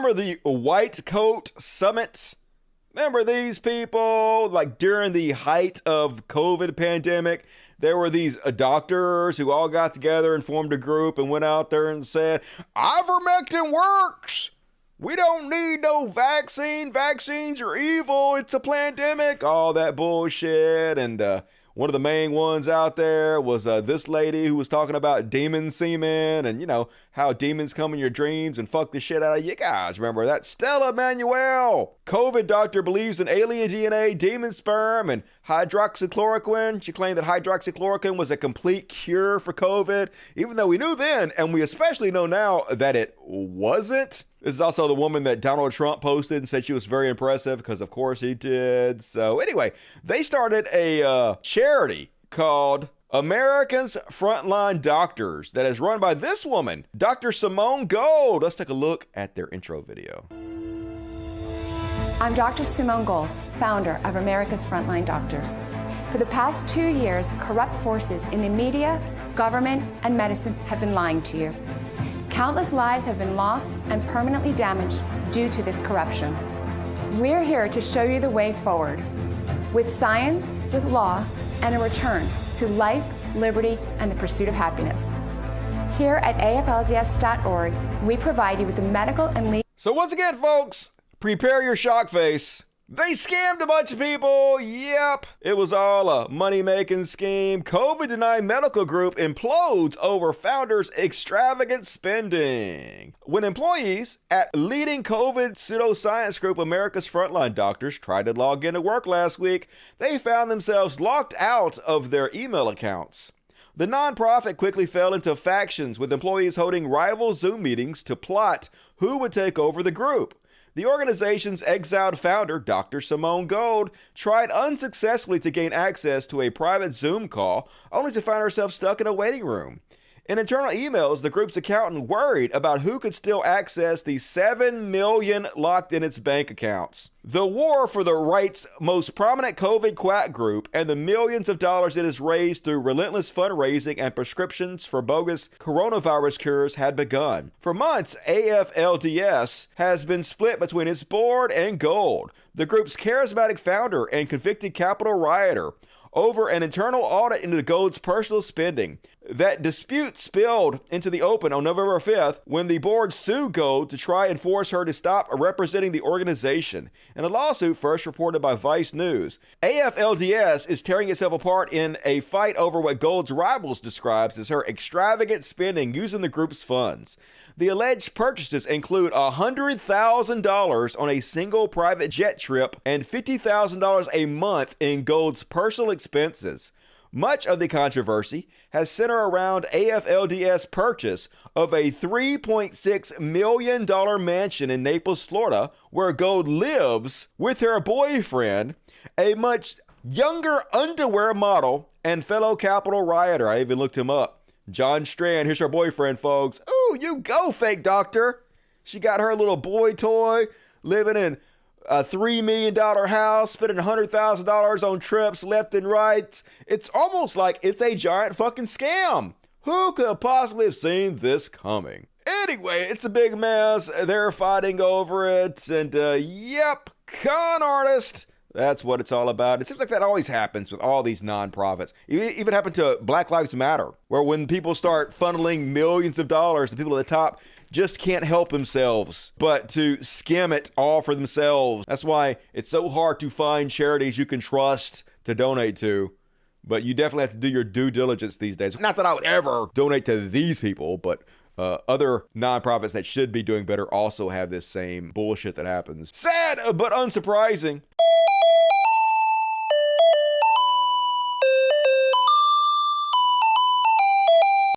remember the White Coat Summit? Remember these people? Like during the height of COVID pandemic, there were these doctors who all got together and formed a group and went out there and said, ivermectin works. We don't need no vaccine. Vaccines are evil. It's a pandemic. All that bullshit. And one of the main ones out there was this lady who was talking about demon semen and, you know, how demons come in your dreams and fuck the shit out of you guys. Remember that? Stella Manuel. COVID doctor believes in alien DNA, demon sperm, and hydroxychloroquine. She claimed that hydroxychloroquine was a complete cure for COVID, even though we knew then, and we especially know now, that it wasn't. This is also the woman that Donald Trump posted and said she was very impressive, because of course he did. So anyway, they started a charity called Americans Frontline Doctors that is run by this woman, Dr. Simone Gold. Let's take a look at their intro video. I'm Dr. Simone Gold, founder of America's Frontline Doctors. For the past 2 years, corrupt forces in the media, government, and medicine have been lying to you. Countless lives have been lost and permanently damaged due to this corruption. We're here to show you the way forward, with science, with law, and a return to life, liberty, and the pursuit of happiness. Here at aflds.org, we provide you with the medical and legal. So once again, folks, prepare your shock face. They scammed a bunch of people. Yep. It was all a money-making scheme. COVID-denied medical group implodes over founder's extravagant spending. When employees at leading COVID pseudoscience group America's Frontline Doctors tried to log into work last week, they found themselves locked out of their email accounts. The nonprofit quickly fell into factions, with employees holding rival Zoom meetings to plot who would take over the group. The organization's exiled founder, Dr. Simone Gold, tried unsuccessfully to gain access to a private Zoom call, only to find herself stuck in a waiting room. In internal emails, the group's accountant worried about who could still access the $7 million locked in its bank accounts. The war for the right's most prominent COVID quack group and the millions of dollars it has raised through relentless fundraising and prescriptions for bogus coronavirus cures had begun. For months, AFLDS has been split between its board and Gold, the group's charismatic founder and convicted Capitol rioter, over an internal audit into Gold's personal spending. That dispute spilled into the open on November 5th when the board sued Gold to try and force her to stop representing the organization. In a lawsuit first reported by Vice News, AFLDS is tearing itself apart in a fight over what Gold's rivals describes as her extravagant spending using the group's funds. The alleged purchases include $100,000 on a single private jet trip and $50,000 a month in Gold's personal expenses. Much of the controversy has centered around AFLDS' purchase of a $3.6 million mansion in Naples, Florida, where Gold lives with her boyfriend, a much younger underwear model and fellow Capitol rioter. I even looked him up. John Strand, here's her boyfriend, folks. Ooh, you go, fake doctor. She got her little boy toy, living in a $3 million house, spending $100,000 on trips left and right. It's almost like it's a giant fucking scam. Who could have possibly have seen this coming? Anyway, it's a big mess. They're fighting over it. And yep, con artist. That's what it's all about. It seems like that always happens with all these nonprofits. It even happened to Black Lives Matter, where when people start funneling millions of dollars, the people at the top just can't help themselves but to skim it all for themselves. That's why it's so hard to find charities you can trust to donate to. But you definitely have to do your due diligence these days. Not that I would ever donate to these people, but other nonprofits that should be doing better also have this same bullshit that happens. Sad, but unsurprising.